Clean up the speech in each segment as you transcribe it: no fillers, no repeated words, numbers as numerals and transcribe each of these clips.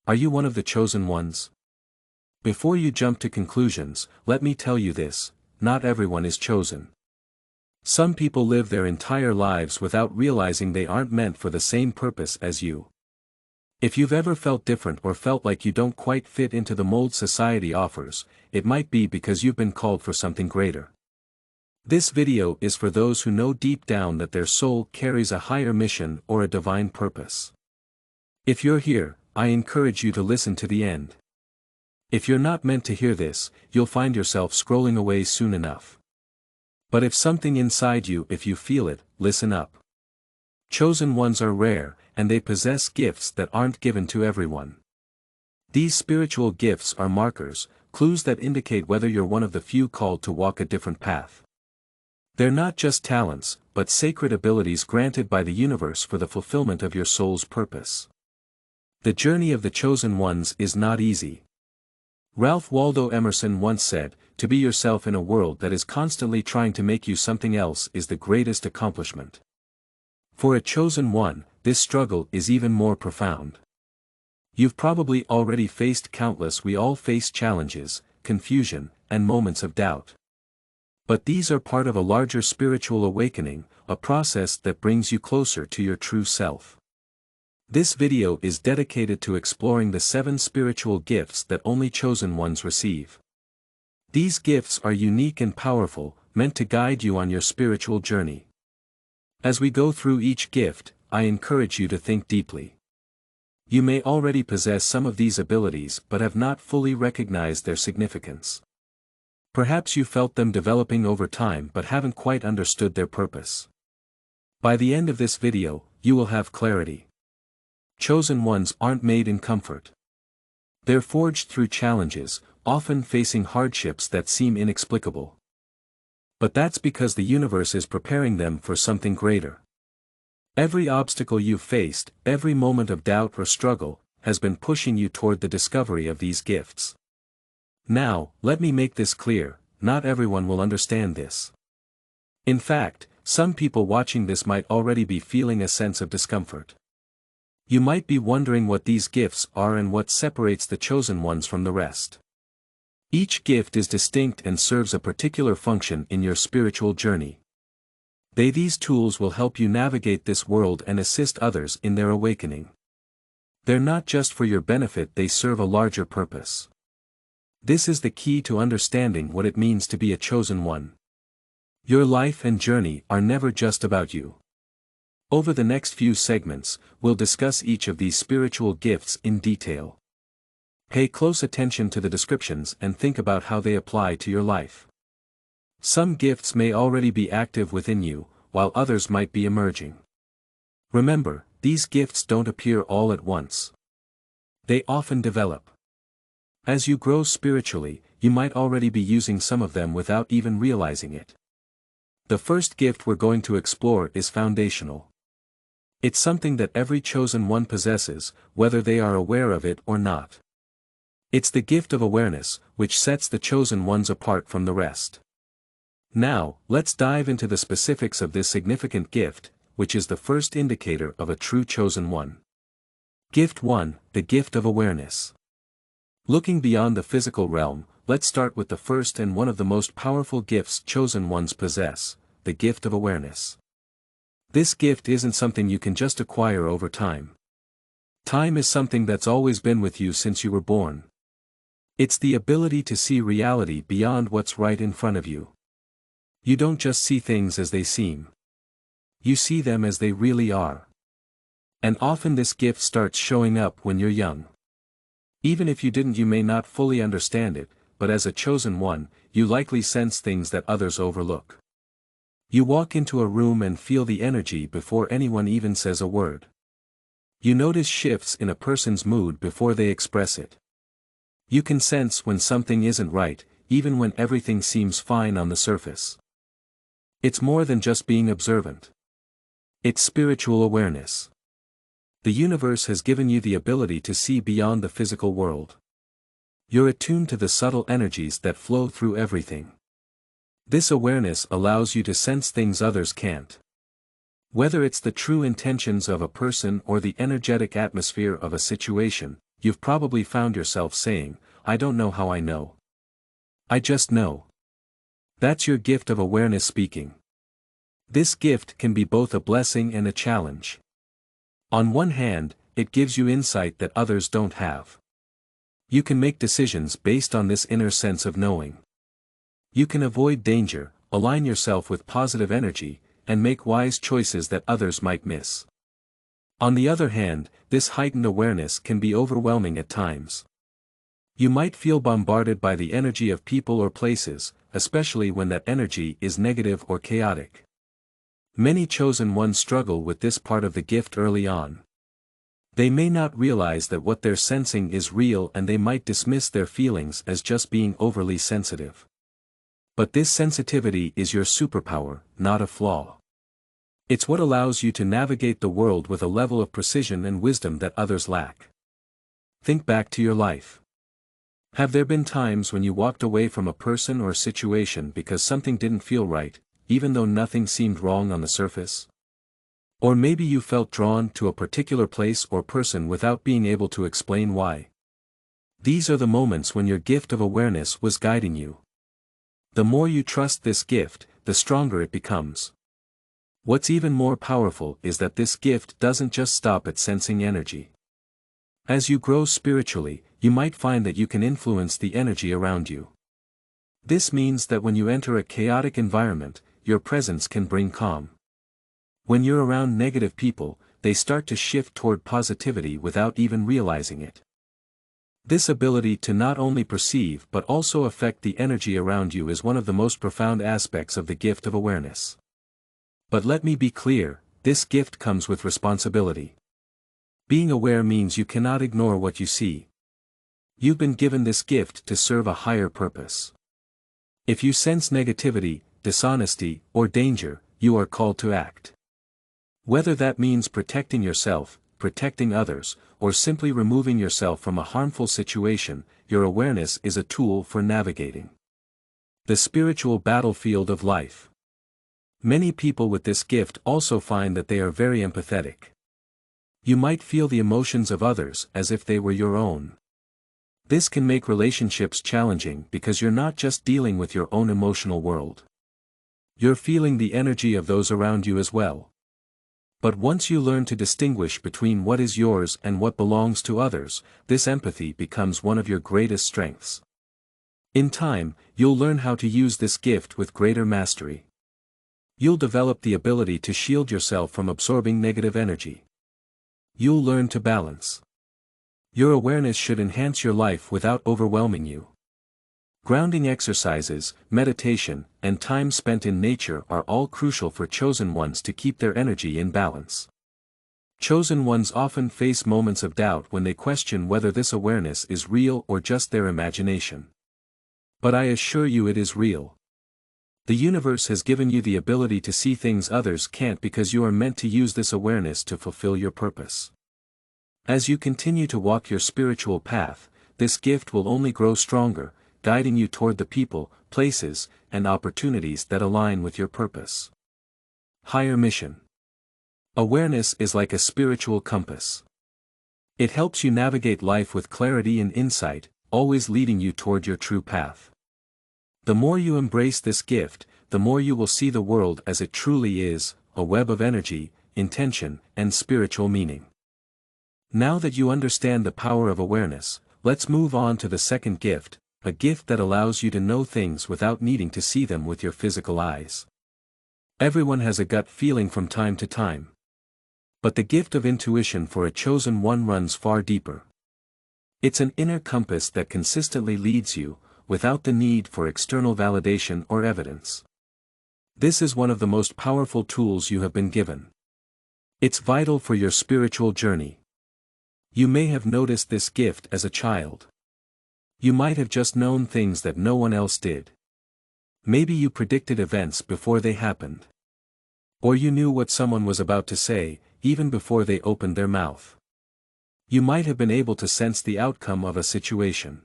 Are you one of the chosen ones? Before you jump to conclusions, let me tell you this: not everyone is chosen. Some people live their entire lives without realizing they aren't meant for the same purpose as you. If you've ever felt different or felt like you don't quite fit into the mold society offers, it might be because you've been called for something greater. This video is for those who know deep down that their soul carries a higher mission or a divine purpose. If you're here, I encourage you to listen to the end. If you're not meant to hear this, you'll find yourself scrolling away soon enough. But if something inside you, if you feel it, listen up. Chosen ones are rare, and they possess gifts that aren't given to everyone. These spiritual gifts are markers, clues that indicate whether you're one of the few called to walk a different path. They're not just talents, but sacred abilities granted by the universe for the fulfillment of your soul's purpose. The journey of the chosen ones is not easy. Ralph Waldo Emerson once said, "To be yourself in a world that is constantly trying to make you something else is the greatest accomplishment." For a chosen one, this struggle is even more profound. You've probably already faced countless. We all face challenges, confusion, and moments of doubt. But these are part of a larger spiritual awakening, a process that brings you closer to your true self. This video is dedicated to exploring the 7 spiritual gifts that only chosen ones receive. These gifts are unique and powerful, meant to guide you on your spiritual journey. As we go through each gift, I encourage you to think deeply. You may already possess some of these abilities but have not fully recognized their significance. Perhaps you felt them developing over time but haven't quite understood their purpose. By the end of this video, you will have clarity. Chosen ones aren't made in comfort. They're forged through challenges, often facing hardships that seem inexplicable. But that's because the universe is preparing them for something greater. Every obstacle you've faced, every moment of doubt or struggle, has been pushing you toward the discovery of these gifts. Now, let me make this clear: not everyone will understand this. In fact, some people watching this might already be feeling a sense of discomfort. You might be wondering what these gifts are and what separates the chosen ones from the rest. Each gift is distinct and serves a particular function in your spiritual journey. These tools will help you navigate this world and assist others in their awakening. They're not just for your benefit, they serve a larger purpose. This is the key to understanding what it means to be a chosen one. Your life and journey are never just about you. Over the next few segments, we'll discuss each of these spiritual gifts in detail. Pay close attention to the descriptions and think about how they apply to your life. Some gifts may already be active within you, while others might be emerging. Remember, these gifts don't appear all at once. They often develop. As you grow spiritually, you might already be using some of them without even realizing it. The first gift we're going to explore is foundational. It's something that every chosen one possesses, whether they are aware of it or not. It's the gift of awareness, which sets the chosen ones apart from the rest. Now, let's dive into the specifics of this significant gift, which is the first indicator of a true chosen one. Gift 1, the gift of awareness. Looking beyond the physical realm, let's start with the first and one of the most powerful gifts chosen ones possess, the gift of awareness. This gift isn't something you can just acquire over time. Time is something that's always been with you since you were born. It's the ability to see reality beyond what's right in front of you. You don't just see things as they seem. You see them as they really are. And often this gift starts showing up when you're young. Even if you didn't, you may not fully understand it, but as a chosen one, you likely sense things that others overlook. You walk into a room and feel the energy before anyone even says a word. You notice shifts in a person's mood before they express it. You can sense when something isn't right, even when everything seems fine on the surface. It's more than just being observant. It's spiritual awareness. The universe has given you the ability to see beyond the physical world. You're attuned to the subtle energies that flow through everything. This awareness allows you to sense things others can't. Whether it's the true intentions of a person or the energetic atmosphere of a situation, you've probably found yourself saying, "I don't know how I know. I just know." That's your gift of awareness speaking. This gift can be both a blessing and a challenge. On one hand, it gives you insight that others don't have. You can make decisions based on this inner sense of knowing. You can avoid danger, align yourself with positive energy, and make wise choices that others might miss. On the other hand, this heightened awareness can be overwhelming at times. You might feel bombarded by the energy of people or places, especially when that energy is negative or chaotic. Many chosen ones struggle with this part of the gift early on. They may not realize that what they're sensing is real, and they might dismiss their feelings as just being overly sensitive. But this sensitivity is your superpower, not a flaw. It's what allows you to navigate the world with a level of precision and wisdom that others lack. Think back to your life. Have there been times when you walked away from a person or situation because something didn't feel right, even though nothing seemed wrong on the surface? Or maybe you felt drawn to a particular place or person without being able to explain why. These are the moments when your gift of awareness was guiding you. The more you trust this gift, the stronger it becomes. What's even more powerful is that this gift doesn't just stop at sensing energy. As you grow spiritually, you might find that you can influence the energy around you. This means that when you enter a chaotic environment, your presence can bring calm. When you're around negative people, they start to shift toward positivity without even realizing it. This ability to not only perceive but also affect the energy around you is one of the most profound aspects of the gift of awareness. But let me be clear, this gift comes with responsibility. Being aware means you cannot ignore what you see. You've been given this gift to serve a higher purpose. If you sense negativity, dishonesty, or danger, you are called to act. Whether that means protecting yourself, protecting others, or simply removing yourself from a harmful situation, your awareness is a tool for navigating the spiritual battlefield of life. Many people with this gift also find that they are very empathetic. You might feel the emotions of others as if they were your own. This can make relationships challenging because you're not just dealing with your own emotional world. You're feeling the energy of those around you as well. But once you learn to distinguish between what is yours and what belongs to others, this empathy becomes one of your greatest strengths. In time, you'll learn how to use this gift with greater mastery. You'll develop the ability to shield yourself from absorbing negative energy. You'll learn to balance. Your awareness should enhance your life without overwhelming you. Grounding exercises, meditation, and time spent in nature are all crucial for chosen ones to keep their energy in balance. Chosen ones often face moments of doubt when they question whether this awareness is real or just their imagination. But I assure you it is real. The universe has given you the ability to see things others can't because you are meant to use this awareness to fulfill your purpose. As you continue to walk your spiritual path, this gift will only grow stronger, guiding you toward the people, places, and opportunities that align with your purpose. Higher mission. Awareness is like a spiritual compass. It helps you navigate life with clarity and insight, always leading you toward your true path. The more you embrace this gift, the more you will see the world as it truly is, a web of energy, intention, and spiritual meaning. Now that you understand the power of awareness, let's move on to the second gift, a gift that allows you to know things without needing to see them with your physical eyes. Everyone has a gut feeling from time to time. But the gift of intuition for a chosen one runs far deeper. It's an inner compass that consistently leads you, without the need for external validation or evidence. This is one of the most powerful tools you have been given. It's vital for your spiritual journey. You may have noticed this gift as a child. You might have just known things that no one else did. Maybe you predicted events before they happened. Or you knew what someone was about to say, even before they opened their mouth. You might have been able to sense the outcome of a situation.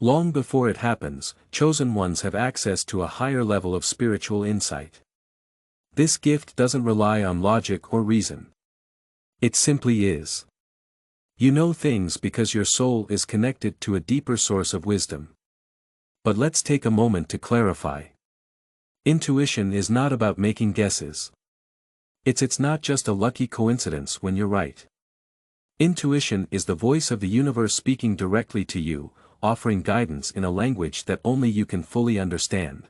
Long before it happens, chosen ones have access to a higher level of spiritual insight. This gift doesn't rely on logic or reason. It simply is. You know things because your soul is connected to a deeper source of wisdom. But let's take a moment to clarify. Intuition is not about making guesses. It's not just a lucky coincidence when you're right. Intuition is the voice of the universe speaking directly to you, offering guidance in a language that only you can fully understand.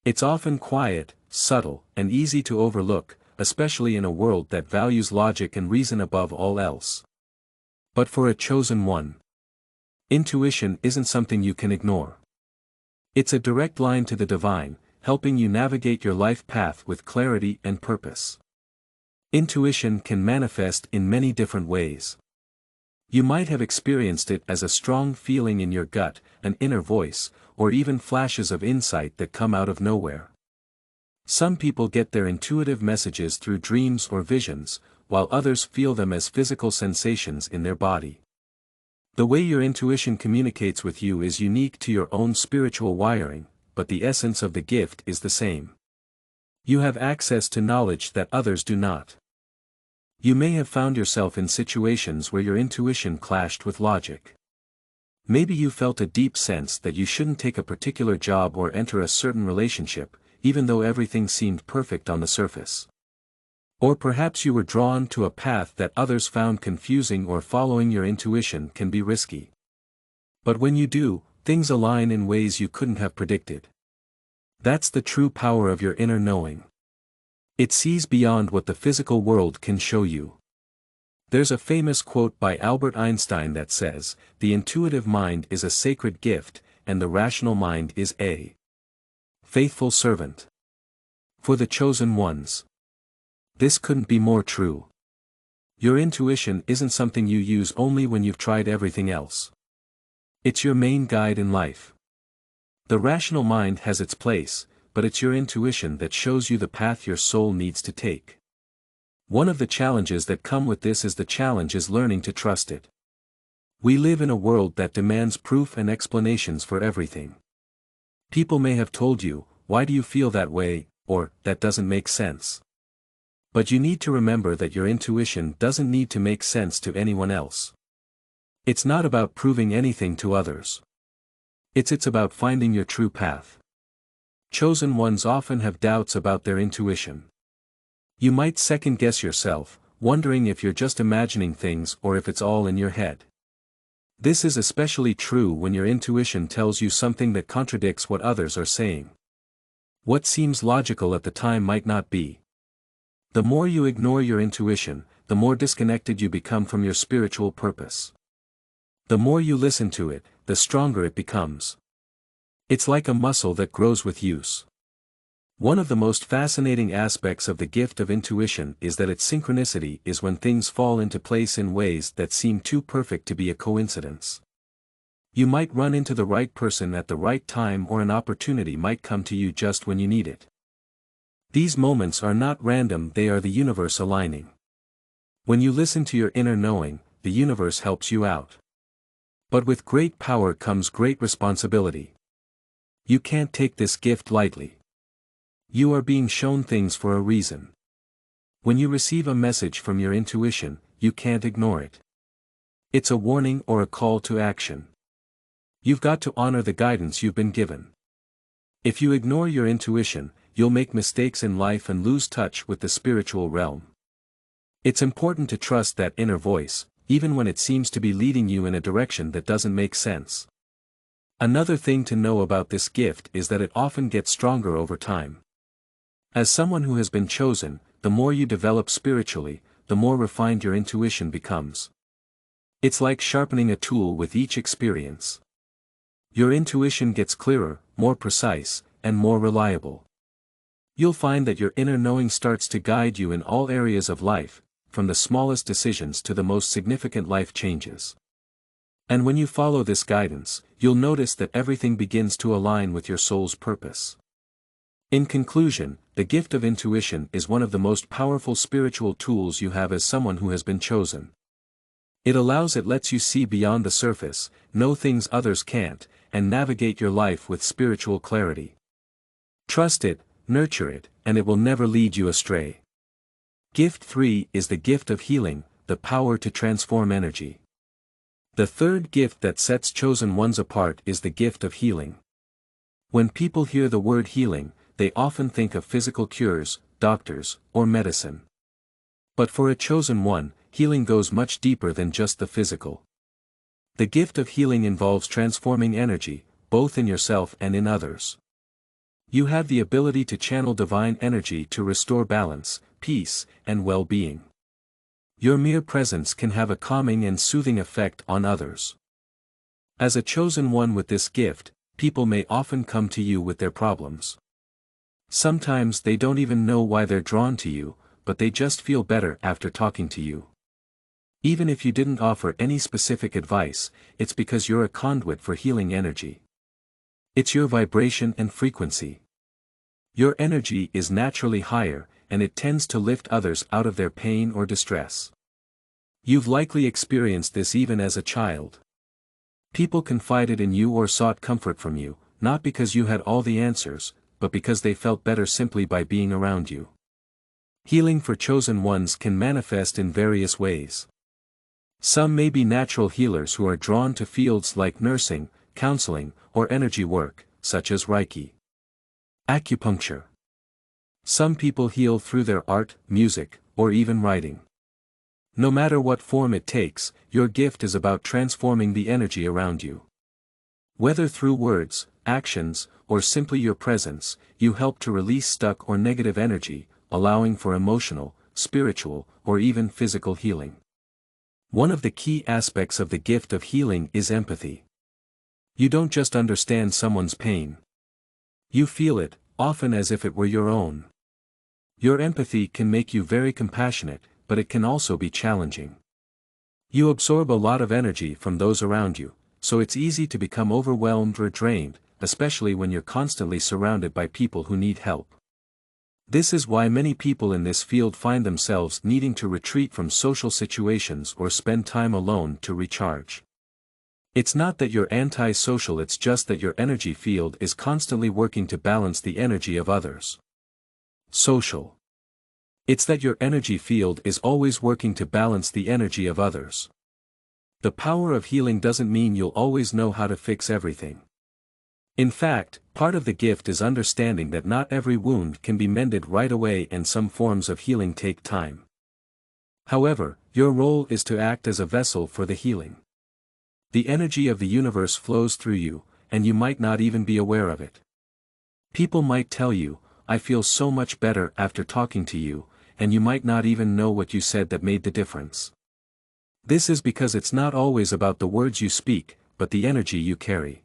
It's often quiet, subtle, and easy to overlook, especially in a world that values logic and reason above all else. But for a chosen one, intuition isn't something you can ignore. It's a direct line to the divine, helping you navigate your life path with clarity and purpose. Intuition can manifest in many different ways. You might have experienced it as a strong feeling in your gut, an inner voice, or even flashes of insight that come out of nowhere. Some people get their intuitive messages through dreams or visions, while others feel them as physical sensations in their body. The way your intuition communicates with you is unique to your own spiritual wiring, but the essence of the gift is the same. You have access to knowledge that others do not. You may have found yourself in situations where your intuition clashed with logic. Maybe you felt a deep sense that you shouldn't take a particular job or enter a certain relationship, even though everything seemed perfect on the surface. Or perhaps you were drawn to a path that others found confusing, or following your intuition can be risky. But when you do, things align in ways you couldn't have predicted. That's the true power of your inner knowing. It sees beyond what the physical world can show you. There's a famous quote by Albert Einstein that says, "The intuitive mind is a sacred gift, and the rational mind is a faithful servant." For the chosen ones, this couldn't be more true. Your intuition isn't something you use only when you've tried everything else. It's your main guide in life. The rational mind has its place, but it's your intuition that shows you the path your soul needs to take. One of the challenges that come with this is learning to trust it. We live in a world that demands proof and explanations for everything. People may have told you, "Why do you feel that way?" or "That doesn't make sense." But you need to remember that your intuition doesn't need to make sense to anyone else. It's not about proving anything to others. It's about finding your true path. Chosen ones often have doubts about their intuition. You might second-guess yourself, wondering if you're just imagining things or if it's all in your head. This is especially true when your intuition tells you something that contradicts what others are saying. What seems logical at the time might not be. The more you ignore your intuition, the more disconnected you become from your spiritual purpose. The more you listen to it, the stronger it becomes. It's like a muscle that grows with use. One of the most fascinating aspects of the gift of intuition is that its synchronicity is when things fall into place in ways that seem too perfect to be a coincidence. You might run into the right person at the right time, or an opportunity might come to you just when you need it. These moments are not random, they are the universe aligning. When you listen to your inner knowing, the universe helps you out. But with great power comes great responsibility. You can't take this gift lightly. You are being shown things for a reason. When you receive a message from your intuition, you can't ignore it. It's a warning or a call to action. You've got to honor the guidance you've been given. If you ignore your intuition, you'll make mistakes in life and lose touch with the spiritual realm. It's important to trust that inner voice, even when it seems to be leading you in a direction that doesn't make sense. Another thing to know about this gift is that it often gets stronger over time. As someone who has been chosen, the more you develop spiritually, the more refined your intuition becomes. It's like sharpening a tool with each experience. Your intuition gets clearer, more precise, and more reliable. You'll find that your inner knowing starts to guide you in all areas of life, from the smallest decisions to the most significant life changes. And when you follow this guidance, you'll notice that everything begins to align with your soul's purpose. In conclusion, the gift of intuition is one of the most powerful spiritual tools you have as someone who has been chosen. It lets you see beyond the surface, know things others can't, and navigate your life with spiritual clarity. Trust it, nurture it, and it will never lead you astray. Gift 3 is the gift of healing, the power to transform energy. The third gift that sets chosen ones apart is the gift of healing. When people hear the word healing, they often think of physical cures, doctors, or medicine. But for a chosen one, healing goes much deeper than just the physical. The gift of healing involves transforming energy, both in yourself and in others. You have the ability to channel divine energy to restore balance, peace, and well-being. Your mere presence can have a calming and soothing effect on others. As a chosen one with this gift, people may often come to you with their problems. Sometimes they don't even know why they're drawn to you, but they just feel better after talking to you. Even if you didn't offer any specific advice, it's because you're a conduit for healing energy. It's your vibration and frequency. Your energy is naturally higher, and it tends to lift others out of their pain or distress. You've likely experienced this even as a child. People confided in you or sought comfort from you, not because you had all the answers, but because they felt better simply by being around you. Healing for chosen ones can manifest in various ways. Some may be natural healers who are drawn to fields like nursing, counseling, or energy work, such as Reiki. Acupuncture. Some people heal through their art, music, or even writing. No matter what form it takes, your gift is about transforming the energy around you. Whether through words, actions, or simply your presence, you help to release stuck or negative energy, allowing for emotional, spiritual, or even physical healing. One of the key aspects of the gift of healing is empathy. You don't just understand someone's pain. You feel it, often as if it were your own. Your empathy can make you very compassionate, but it can also be challenging. You absorb a lot of energy from those around you, so it's easy to become overwhelmed or drained, especially when you're constantly surrounded by people who need help. This is why many people in this field find themselves needing to retreat from social situations or spend time alone to recharge. It's not that you're anti-social, it's just that your energy field is constantly working to balance the energy of others. Social. It's that your energy field is always working to balance the energy of others. The power of healing doesn't mean you'll always know how to fix everything. In fact, part of the gift is understanding that not every wound can be mended right away and some forms of healing take time. However, your role is to act as a vessel for the healing. The energy of the universe flows through you, and you might not even be aware of it. People might tell you, "I feel so much better after talking to you," and you might not even know what you said that made the difference. This is because it's not always about the words you speak, but the energy you carry.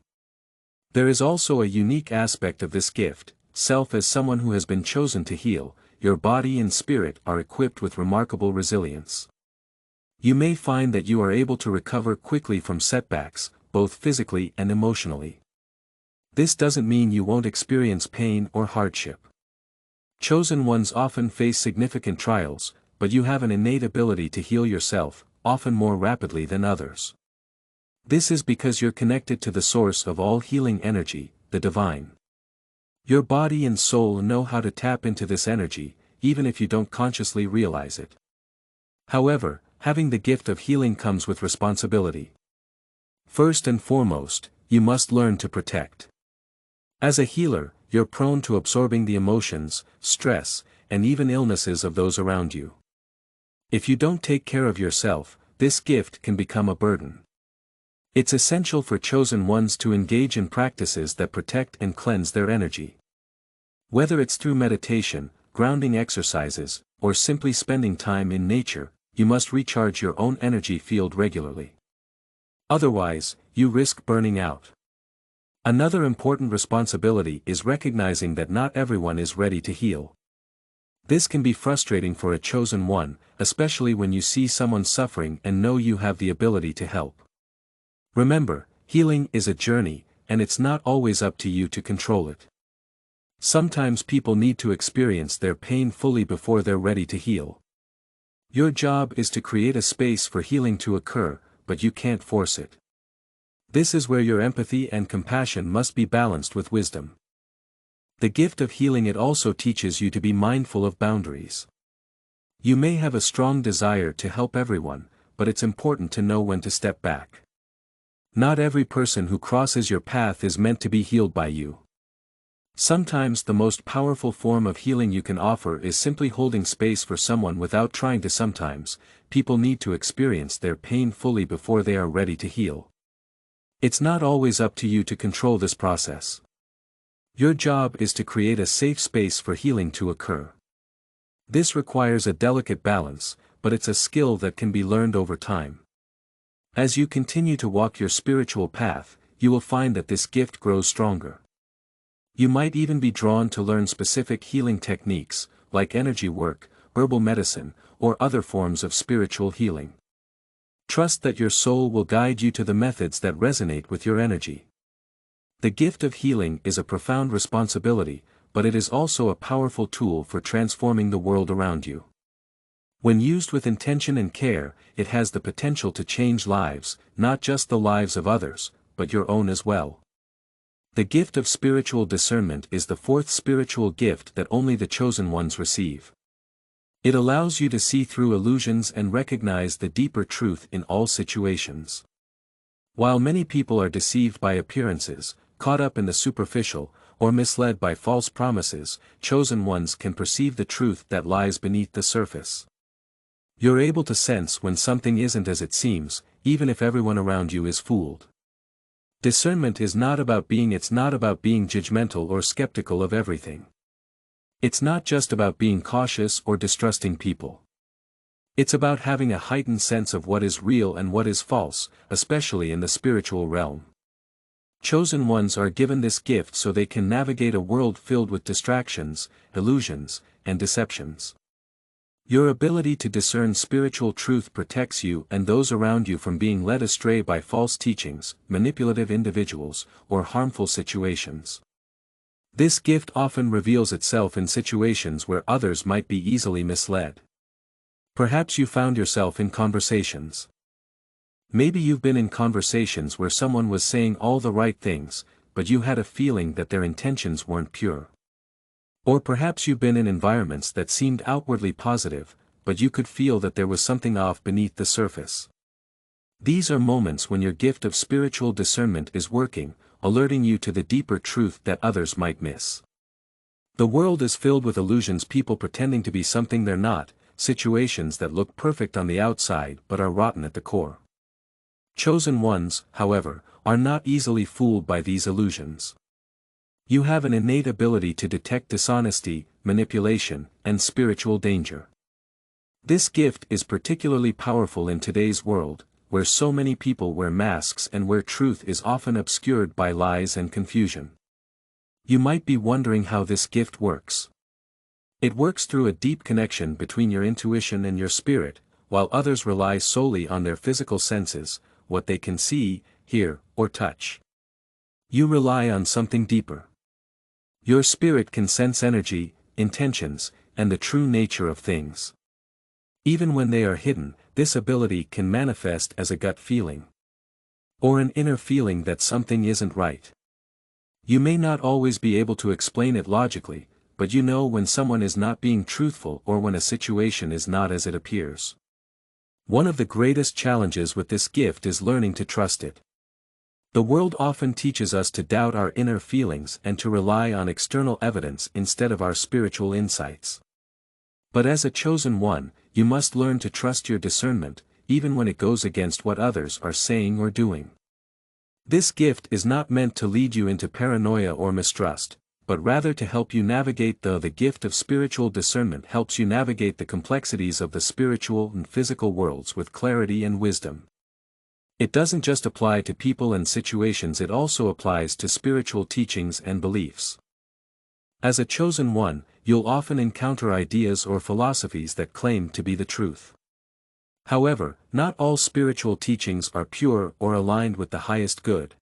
There is also a unique aspect of this gift. Self as someone who has been chosen to heal, your body and spirit are equipped with remarkable resilience. You may find that you are able to recover quickly from setbacks, both physically and emotionally. This doesn't mean you won't experience pain or hardship. Chosen ones often face significant trials, but you have an innate ability to heal yourself, often more rapidly than others. This is because you're connected to the source of all healing energy, the divine. Your body and soul know how to tap into this energy, even if you don't consciously realize it. However, having the gift of healing comes with responsibility. First and foremost, you must learn to protect. As a healer, you're prone to absorbing the emotions, stress, and even illnesses of those around you. If you don't take care of yourself, this gift can become a burden. It's essential for chosen ones to engage in practices that protect and cleanse their energy. Whether it's through meditation, grounding exercises, or simply spending time in nature, you must recharge your own energy field regularly. Otherwise, you risk burning out. Another important responsibility is recognizing that not everyone is ready to heal. This can be frustrating for a chosen one, especially when you see someone suffering and know you have the ability to help. Remember, healing is a journey, and it's not always up to you to control it. Sometimes people need to experience their pain fully before they're ready to heal. Your job is to create a space for healing to occur, but you can't force it. This is where your empathy and compassion must be balanced with wisdom. The gift of healing, it also teaches you to be mindful of boundaries. You may have a strong desire to help everyone, but it's important to know when to step back. Not every person who crosses your path is meant to be healed by you. Sometimes the most powerful form of healing you can offer is simply holding space for someone without trying to. Sometimes, people need to experience their pain fully before they are ready to heal. It's not always up to you to control this process. Your job is to create a safe space for healing to occur. This requires a delicate balance, but it's a skill that can be learned over time. As you continue to walk your spiritual path, you will find that this gift grows stronger. You might even be drawn to learn specific healing techniques, like energy work, herbal medicine, or other forms of spiritual healing. Trust that your soul will guide you to the methods that resonate with your energy. The gift of healing is a profound responsibility, but it is also a powerful tool for transforming the world around you. When used with intention and care, it has the potential to change lives, not just the lives of others, but your own as well. The gift of spiritual discernment is the fourth spiritual gift that only the chosen ones receive. It allows you to see through illusions and recognize the deeper truth in all situations. While many people are deceived by appearances, caught up in the superficial, or misled by false promises, chosen ones can perceive the truth that lies beneath the surface. You're able to sense when something isn't as it seems, even if everyone around you is fooled. Discernment is not about being judgmental or skeptical of everything. It's not just about being cautious or distrusting people. It's about having a heightened sense of what is real and what is false, especially in the spiritual realm. Chosen ones are given this gift so they can navigate a world filled with distractions, illusions, and deceptions. Your ability to discern spiritual truth protects you and those around you from being led astray by false teachings, manipulative individuals, or harmful situations. This gift often reveals itself in situations where others might be easily misled. Perhaps you found yourself in conversations. Maybe you've been in conversations where someone was saying all the right things, but you had a feeling that their intentions weren't pure. Or perhaps you've been in environments that seemed outwardly positive, but you could feel that there was something off beneath the surface. These are moments when your gift of spiritual discernment is working, alerting you to the deeper truth that others might miss. The world is filled with illusions, people pretending to be something they're not, situations that look perfect on the outside but are rotten at the core. Chosen ones, however, are not easily fooled by these illusions. You have an innate ability to detect dishonesty, manipulation, and spiritual danger. This gift is particularly powerful in today's world, where so many people wear masks and where truth is often obscured by lies and confusion. You might be wondering how this gift works. It works through a deep connection between your intuition and your spirit, while others rely solely on their physical senses, what they can see, hear, or touch. You rely on something deeper. Your spirit can sense energy, intentions, and the true nature of things. Even when they are hidden, this ability can manifest as a gut feeling. Or an inner feeling that something isn't right. You may not always be able to explain it logically, but you know when someone is not being truthful or when a situation is not as it appears. One of the greatest challenges with this gift is learning to trust it. The world often teaches us to doubt our inner feelings and to rely on external evidence instead of our spiritual insights. But as a chosen one, you must learn to trust your discernment, even when it goes against what others are saying or doing. This gift is not meant to lead you into paranoia or mistrust, but rather to help you navigate the gift of spiritual discernment helps you navigate the complexities of the spiritual and physical worlds with clarity and wisdom. It doesn't just apply to people and situations, it also applies to spiritual teachings and beliefs. As a chosen one, you'll often encounter ideas or philosophies that claim to be the truth. However, not all spiritual teachings are pure or aligned with the highest good.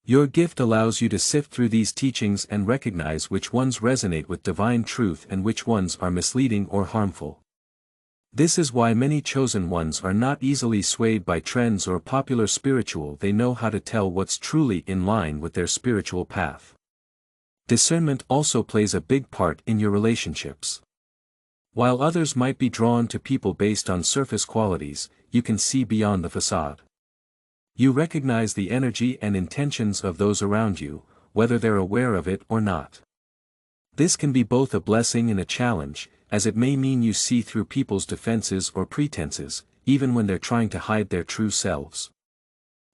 Your gift allows you to sift through these teachings and recognize which ones resonate with divine truth and which ones are misleading or harmful. This is why many chosen ones are not easily swayed by trends or popular spiritual. They know how to tell what's truly in line with their spiritual path. Discernment also plays a big part in your relationships. While others might be drawn to people based on surface qualities, you can see beyond the facade. You recognize the energy and intentions of those around you, whether they're aware of it or not. This can be both a blessing and a challenge, as it may mean you see through people's defenses or pretenses, even when they're trying to hide their true selves.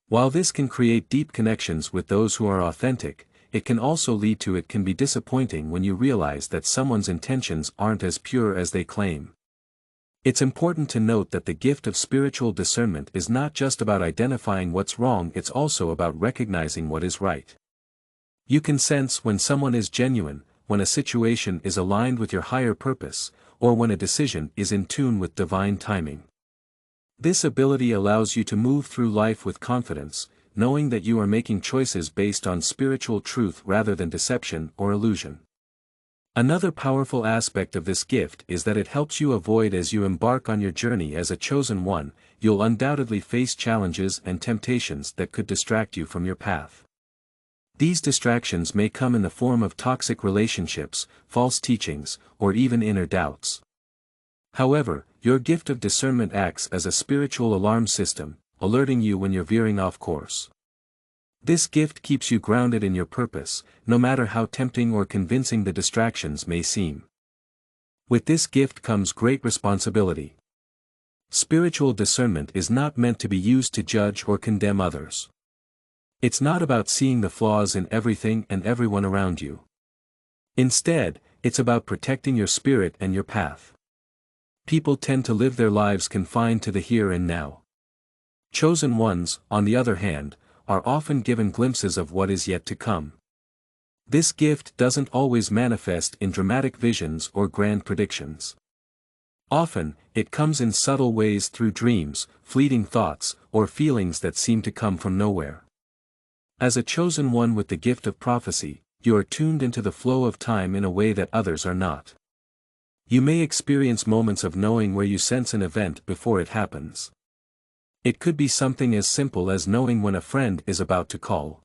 While this can create deep connections with those who are authentic, it can also lead to it can be disappointing when you realize that someone's intentions aren't as pure as they claim. It's important to note that the gift of spiritual discernment is not just about identifying what's wrong, it's also about recognizing what is right. You can sense when someone is genuine, when a situation is aligned with your higher purpose, or when a decision is in tune with divine timing. This ability allows you to move through life with confidence, knowing that you are making choices based on spiritual truth rather than deception or illusion. Another powerful aspect of this gift is that it helps you avoid as you embark on your journey as a chosen one. You'll undoubtedly face challenges and temptations that could distract you from your path. These distractions may come in the form of toxic relationships, false teachings, or even inner doubts. However, your gift of discernment acts as a spiritual alarm system, alerting you when you're veering off course. This gift keeps you grounded in your purpose, no matter how tempting or convincing the distractions may seem. With this gift comes great responsibility. Spiritual discernment is not meant to be used to judge or condemn others. It's not about seeing the flaws in everything and everyone around you. Instead, it's about protecting your spirit and your path. People tend to live their lives confined to the here and now. Chosen ones, on the other hand, are often given glimpses of what is yet to come. This gift doesn't always manifest in dramatic visions or grand predictions. Often, it comes in subtle ways through dreams, fleeting thoughts, or feelings that seem to come from nowhere. As a chosen one with the gift of prophecy, you are tuned into the flow of time in a way that others are not. You may experience moments of knowing where you sense an event before it happens. It could be something as simple as knowing when a friend is about to call.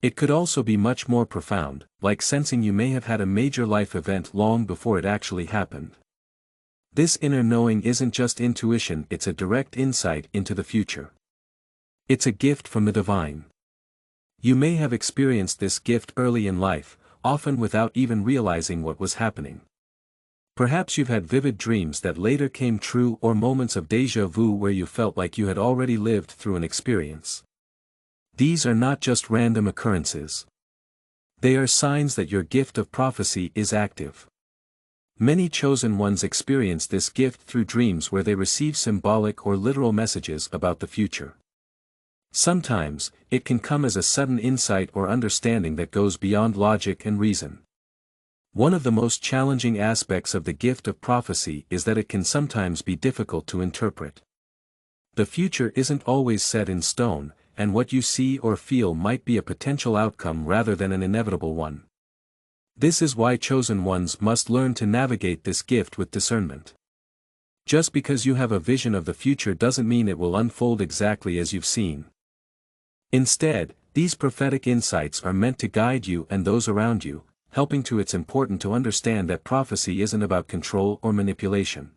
It could also be much more profound, like sensing you may have had a major life event long before it actually happened. This inner knowing isn't just intuition, it's a direct insight into the future. It's a gift from the divine. You may have experienced this gift early in life, often without even realizing what was happening. Perhaps you've had vivid dreams that later came true, or moments of déjà vu where you felt like you had already lived through an experience. These are not just random occurrences. They are signs that your gift of prophecy is active. Many chosen ones experience this gift through dreams where they receive symbolic or literal messages about the future. Sometimes, it can come as a sudden insight or understanding that goes beyond logic and reason. One of the most challenging aspects of the gift of prophecy is that it can sometimes be difficult to interpret. The future isn't always set in stone, and what you see or feel might be a potential outcome rather than an inevitable one. This is why chosen ones must learn to navigate this gift with discernment. Just because you have a vision of the future doesn't mean it will unfold exactly as you've seen. Instead, these prophetic insights are meant to guide you and those around you, helping to. It's important to understand that prophecy isn't about control or manipulation.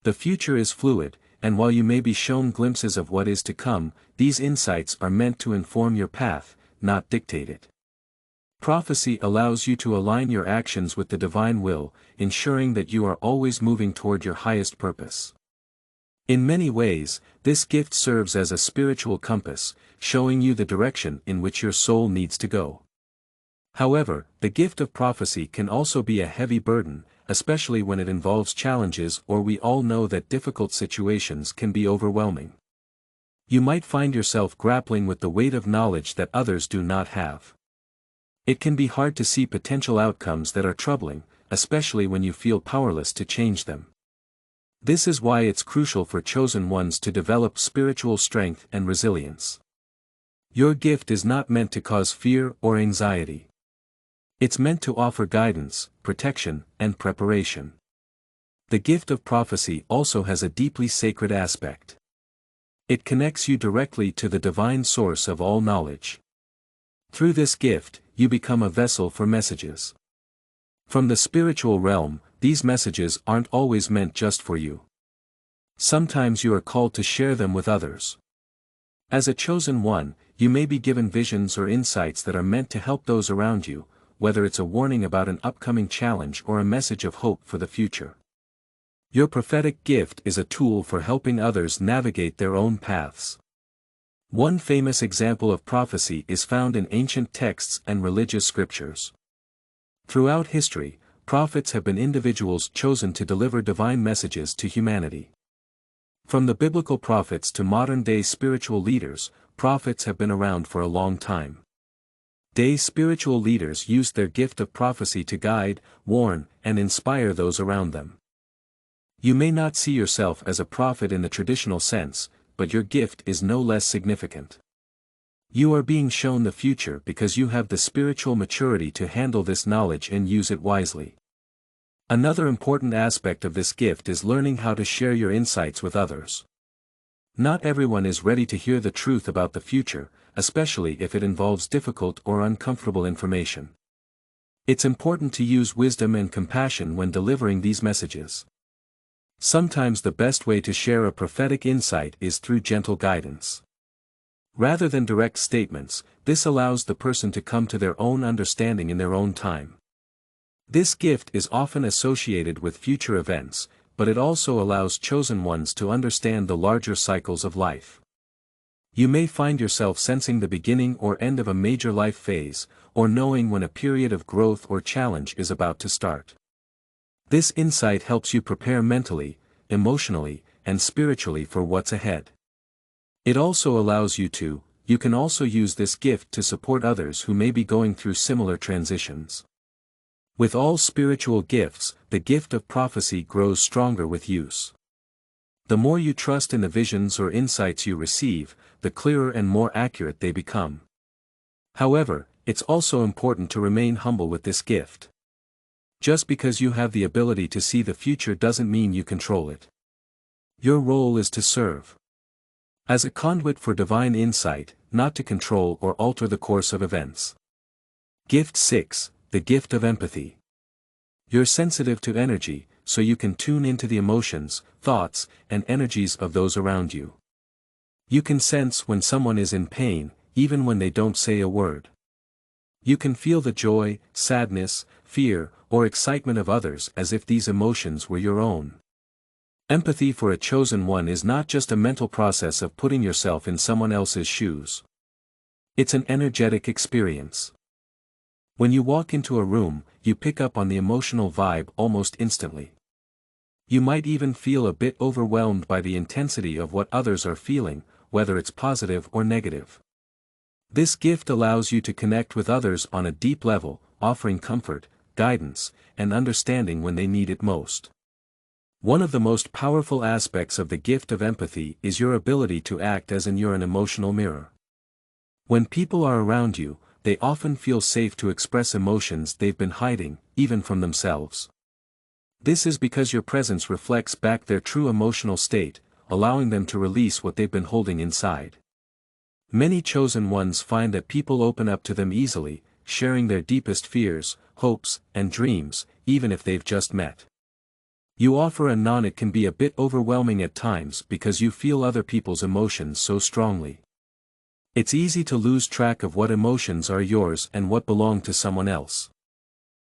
The future is fluid, and while you may be shown glimpses of what is to come, these insights are meant to inform your path, not dictate it. Prophecy allows you to align your actions with the divine will, ensuring that you are always moving toward your highest purpose. In many ways, this gift serves as a spiritual compass, showing you the direction in which your soul needs to go. However, the gift of prophecy can also be a heavy burden, especially when it involves challenges, or we all know that difficult situations can be overwhelming. You might find yourself grappling with the weight of knowledge that others do not have. It can be hard to see potential outcomes that are troubling, especially when you feel powerless to change them. This is why it's crucial for chosen ones to develop spiritual strength and resilience. Your gift is not meant to cause fear or anxiety. It's meant to offer guidance, protection, and preparation. The gift of prophecy also has a deeply sacred aspect. It connects you directly to the divine source of all knowledge. Through this gift, you become a vessel for messages from the spiritual realm, these messages aren't always meant just for you. Sometimes you are called to share them with others. As a chosen one, you may be given visions or insights that are meant to help those around you, whether it's a warning about an upcoming challenge or a message of hope for the future. Your prophetic gift is a tool for helping others navigate their own paths. One famous example of prophecy is found in ancient texts and religious scriptures. Throughout history, prophets have been individuals chosen to deliver divine messages to humanity. From the biblical prophets to modern-day spiritual leaders, prophets have been around for a long time. Today's spiritual leaders use their gift of prophecy to guide, warn, and inspire those around them. You may not see yourself as a prophet in the traditional sense, but your gift is no less significant. You are being shown the future because you have the spiritual maturity to handle this knowledge and use it wisely. Another important aspect of this gift is learning how to share your insights with others. Not everyone is ready to hear the truth about the future, especially if it involves difficult or uncomfortable information. It's important to use wisdom and compassion when delivering these messages. Sometimes the best way to share a prophetic insight is through gentle guidance. Rather than direct statements, this allows the person to come to their own understanding in their own time. This gift is often associated with future events, but it also allows chosen ones to understand the larger cycles of life. You may find yourself sensing the beginning or end of a major life phase, or knowing when a period of growth or challenge is about to start. This insight helps you prepare mentally, emotionally, and spiritually for what's ahead. It also allows you can also use this gift to support others who may be going through similar transitions. With all spiritual gifts, the gift of prophecy grows stronger with use. The more you trust in the visions or insights you receive, the clearer and more accurate they become. However, it's also important to remain humble with this gift. Just because you have the ability to see the future doesn't mean you control it. Your role is to serve as a conduit for divine insight, not to control or alter the course of events. Gift 6. The gift of empathy. You're sensitive to energy, so you can tune into the emotions, thoughts, and energies of those around you. You can sense when someone is in pain, even when they don't say a word. You can feel the joy, sadness, fear, or excitement of others as if these emotions were your own. Empathy for a chosen one is not just a mental process of putting yourself in someone else's shoes. It's an energetic experience. When you walk into a room, you pick up on the emotional vibe almost instantly. You might even feel a bit overwhelmed by the intensity of what others are feeling, whether it's positive or negative. This gift allows you to connect with others on a deep level, offering comfort, guidance, and understanding when they need it most. One of the most powerful aspects of the gift of empathy is your ability to act as an emotional mirror. When people are around you, they often feel safe to express emotions they've been hiding, even from themselves. This is because your presence reflects back their true emotional state, allowing them to release what they've been holding inside. Many chosen ones find that people open up to them easily, sharing their deepest fears, hopes, and dreams, even if they've just met. You offer it can be a bit overwhelming at times because you feel other people's emotions so strongly. It's easy to lose track of what emotions are yours and what belong to someone else.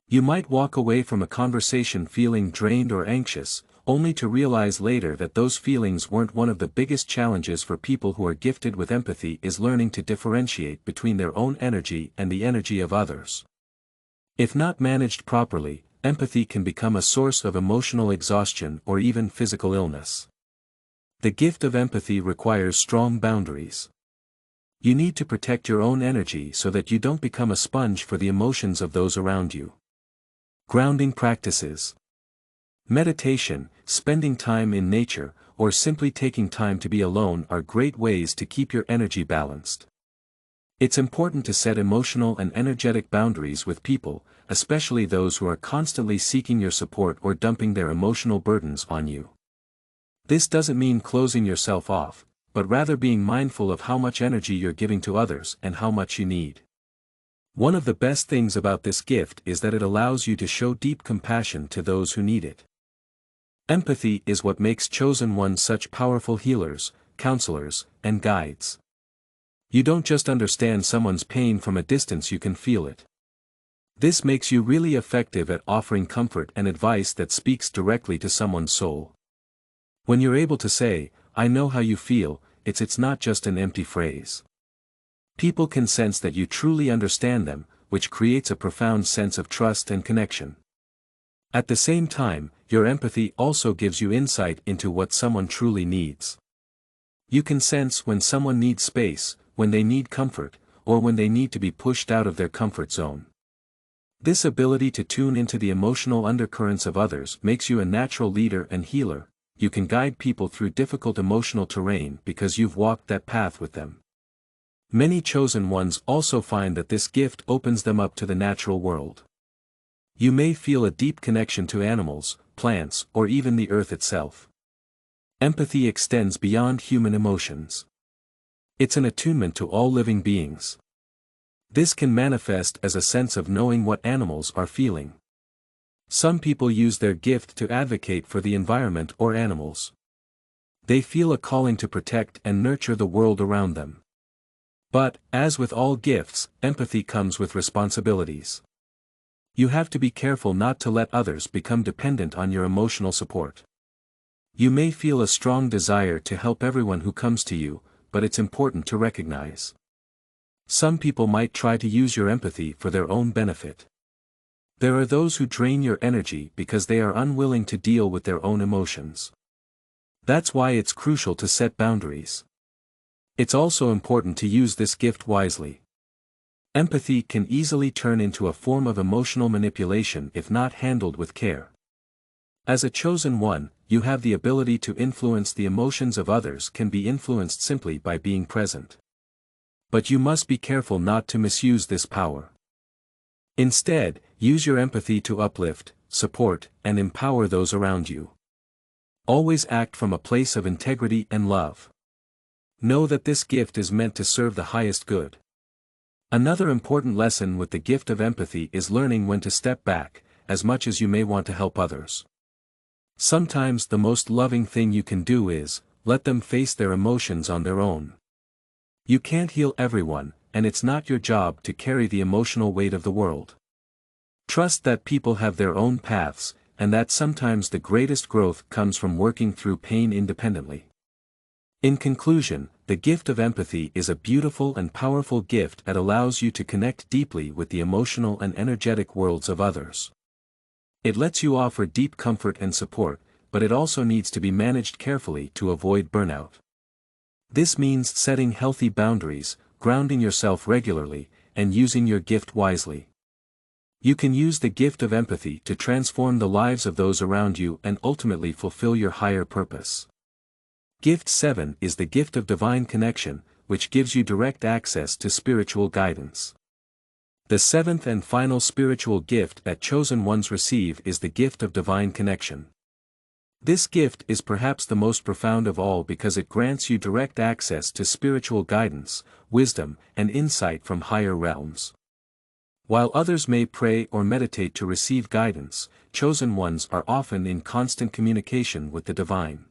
You might walk away from a conversation feeling drained or anxious, only to realize later that those feelings weren't. One of the biggest challenges for people who are gifted with empathy is learning to differentiate between their own energy and the energy of others. If not managed properly, empathy can become a source of emotional exhaustion or even physical illness. The gift of empathy requires strong boundaries. You need to protect your own energy so that you don't become a sponge for the emotions of those around you. Grounding practices. Meditation, spending time in nature, or simply taking time to be alone are great ways to keep your energy balanced. It's important to set emotional and energetic boundaries with people, especially those who are constantly seeking your support or dumping their emotional burdens on you. This doesn't mean closing yourself off, but rather being mindful of how much energy you're giving to others and how much you need. One of the best things about this gift is that it allows you to show deep compassion to those who need it. Empathy is what makes chosen ones such powerful healers, counselors, and guides. You don't just understand someone's pain from a distance, you can feel it. This makes you really effective at offering comfort and advice that speaks directly to someone's soul. When you're able to say, "I know how you feel," it's not just an empty phrase. People can sense that you truly understand them, which creates a profound sense of trust and connection. At the same time, your empathy also gives you insight into what someone truly needs. You can sense when someone needs space, when they need comfort, or when they need to be pushed out of their comfort zone. This ability to tune into the emotional undercurrents of others makes you a natural leader and healer. You can guide people through difficult emotional terrain because you've walked that path with them. Many chosen ones also find that this gift opens them up to the natural world. You may feel a deep connection to animals, plants, or even the earth itself. Empathy extends beyond human emotions. It's an attunement to all living beings. This can manifest as a sense of knowing what animals are feeling. Some people use their gift to advocate for the environment or animals. They feel a calling to protect and nurture the world around them. But, as with all gifts, empathy comes with responsibilities. You have to be careful not to let others become dependent on your emotional support. You may feel a strong desire to help everyone who comes to you, but it's important to recognize. Some people might try to use your empathy for their own benefit. There are those who drain your energy because they are unwilling to deal with their own emotions. That's why it's crucial to set boundaries. It's also important to use this gift wisely. Empathy can easily turn into a form of emotional manipulation if not handled with care. As a chosen one, you have the ability to influence the emotions of others, can be influenced simply by being present. But you must be careful not to misuse this power. Instead, use your empathy to uplift, support, and empower those around you. Always act from a place of integrity and love. Know that this gift is meant to serve the highest good. Another important lesson with the gift of empathy is learning when to step back, as much as you may want to help others. Sometimes the most loving thing you can do is, let them face their emotions on their own. You can't heal everyone, and it's not your job to carry the emotional weight of the world. Trust that people have their own paths, and that sometimes the greatest growth comes from working through pain independently. In conclusion, the gift of empathy is a beautiful and powerful gift that allows you to connect deeply with the emotional and energetic worlds of others. It lets you offer deep comfort and support, but it also needs to be managed carefully to avoid burnout. This means setting healthy boundaries, grounding yourself regularly, and using your gift wisely. You can use the gift of empathy to transform the lives of those around you and ultimately fulfill your higher purpose. Gift 7 is the gift of divine connection, which gives you direct access to spiritual guidance. The seventh and final spiritual gift that chosen ones receive is the gift of divine connection. This gift is perhaps the most profound of all because it grants you direct access to spiritual guidance, wisdom, and insight from higher realms. While others may pray or meditate to receive guidance, chosen ones are often in constant communication with the divine.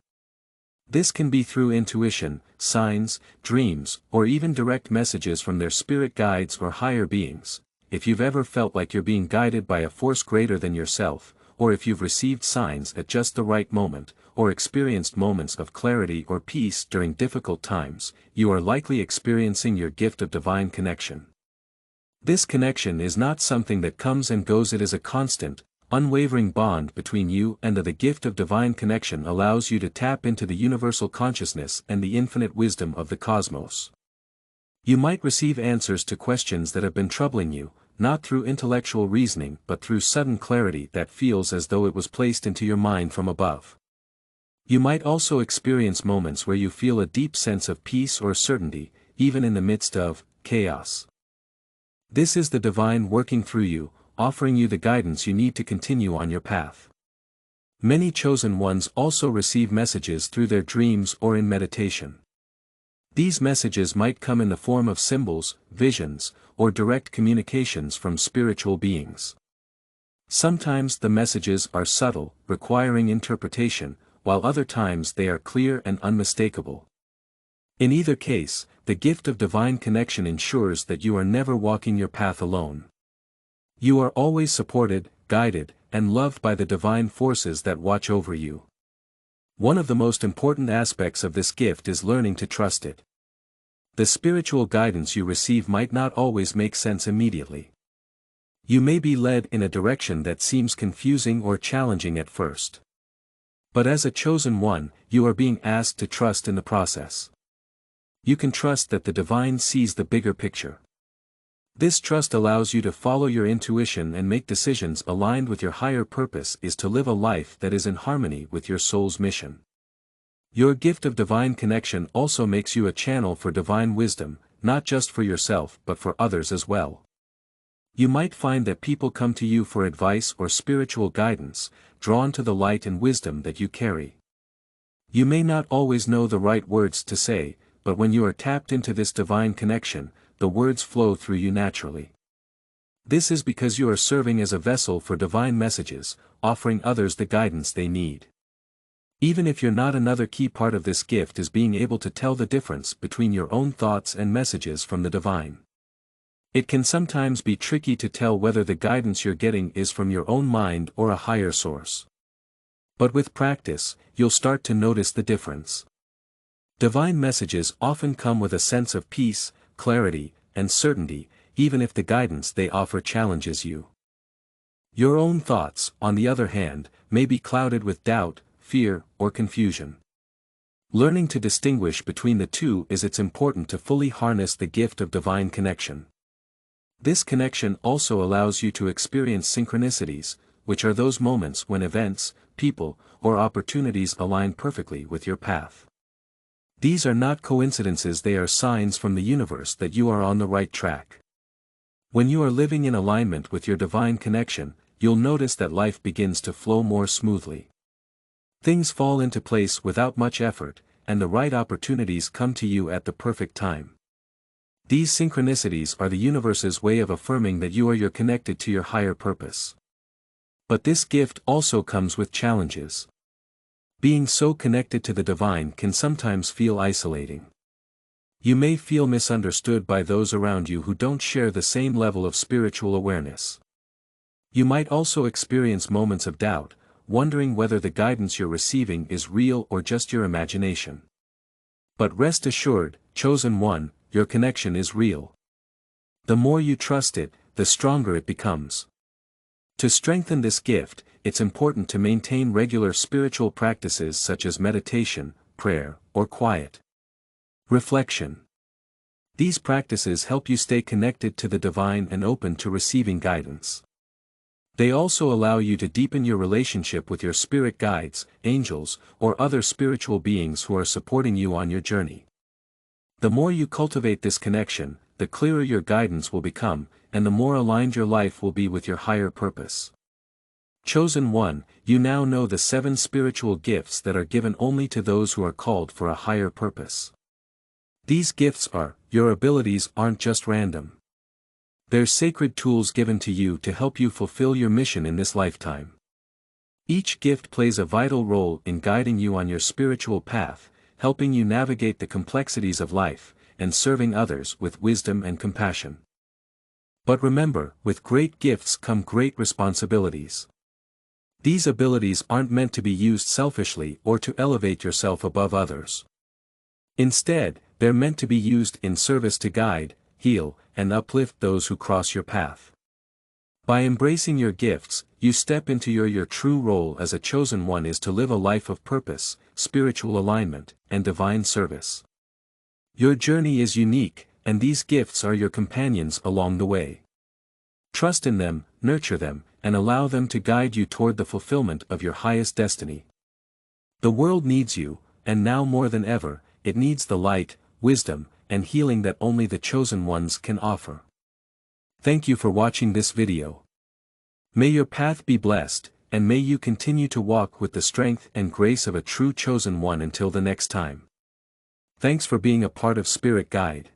This can be through intuition, signs, dreams, or even direct messages from their spirit guides or higher beings. If you've ever felt like you're being guided by a force greater than yourself, or if you've received signs at just the right moment, or experienced moments of clarity or peace during difficult times, you are likely experiencing your gift of divine connection. This connection is not something that comes and goes, it is a constant, unwavering bond between you and the gift of divine connection allows you to tap into the universal consciousness and the infinite wisdom of the cosmos. You might receive answers to questions that have been troubling you, not through intellectual reasoning but through sudden clarity that feels as though it was placed into your mind from above. You might also experience moments where you feel a deep sense of peace or certainty, even in the midst of chaos. This is the divine working through you, offering you the guidance you need to continue on your path. Many chosen ones also receive messages through their dreams or in meditation. These messages might come in the form of symbols, visions, or direct communications from spiritual beings. Sometimes the messages are subtle, requiring interpretation, while other times they are clear and unmistakable. In either case, the gift of divine connection ensures that you are never walking your path alone. You are always supported, guided, and loved by the divine forces that watch over you. One of the most important aspects of this gift is learning to trust it. The spiritual guidance you receive might not always make sense immediately. You may be led in a direction that seems confusing or challenging at first. But as a chosen one, you are being asked to trust in the process. You can trust that the divine sees the bigger picture. This trust allows you to follow your intuition and make decisions aligned with your higher purpose is to live a life that is in harmony with your soul's mission. Your gift of divine connection also makes you a channel for divine wisdom, not just for yourself but for others as well. You might find that people come to you for advice or spiritual guidance, drawn to the light and wisdom that you carry. You may not always know the right words to say, but when you are tapped into this divine connection, the words flow through you naturally. This is because you are serving as a vessel for divine messages, offering others the guidance they need. Even if you're not, another key part of this gift is being able to tell the difference between your own thoughts and messages from the divine. It can sometimes be tricky to tell whether the guidance you're getting is from your own mind or a higher source. But with practice, you'll start to notice the difference. Divine messages often come with a sense of peace, clarity, and certainty, even if the guidance they offer challenges you. Your own thoughts, on the other hand, may be clouded with doubt, fear, or confusion. Learning to distinguish between the two is it's important to fully harness the gift of divine connection. This connection also allows you to experience synchronicities, which are those moments when events, people, or opportunities align perfectly with your path. These are not coincidences, they are signs from the universe that you are on the right track. When you are living in alignment with your divine connection, you'll notice that life begins to flow more smoothly. Things fall into place without much effort, and the right opportunities come to you at the perfect time. These synchronicities are the universe's way of affirming that you're connected to your higher purpose. But this gift also comes with challenges. Being so connected to the divine can sometimes feel isolating. You may feel misunderstood by those around you who don't share the same level of spiritual awareness. You might also experience moments of doubt, wondering whether the guidance you're receiving is real or just your imagination. But rest assured, chosen one, your connection is real. The more you trust it, the stronger it becomes. To strengthen this gift, it's important to maintain regular spiritual practices such as meditation, prayer, or quiet reflection. These practices help you stay connected to the divine and open to receiving guidance. They also allow you to deepen your relationship with your spirit guides, angels, or other spiritual beings who are supporting you on your journey. The more you cultivate this connection, the clearer your guidance will become, and the more aligned your life will be with your higher purpose. Chosen one, you now know the 7 spiritual gifts that are given only to those who are called for a higher purpose. These gifts your abilities aren't just random. They're sacred tools given to you to help you fulfill your mission in this lifetime. Each gift plays a vital role in guiding you on your spiritual path, helping you navigate the complexities of life, and serving others with wisdom and compassion. But remember, with great gifts come great responsibilities. These abilities aren't meant to be used selfishly or to elevate yourself above others. Instead, they're meant to be used in service to guide, heal, and uplift those who cross your path. By embracing your gifts, you step into your true role as a chosen one is to live a life of purpose, spiritual alignment, and divine service. Your journey is unique, and these gifts are your companions along the way. Trust in them, nurture them, and allow them to guide you toward the fulfillment of your highest destiny. The world needs you, and now more than ever, it needs the light, wisdom, and healing that only the chosen ones can offer. Thank you for watching this video. May your path be blessed, and may you continue to walk with the strength and grace of a true chosen one until the next time. Thanks for being a part of Spirit Guide.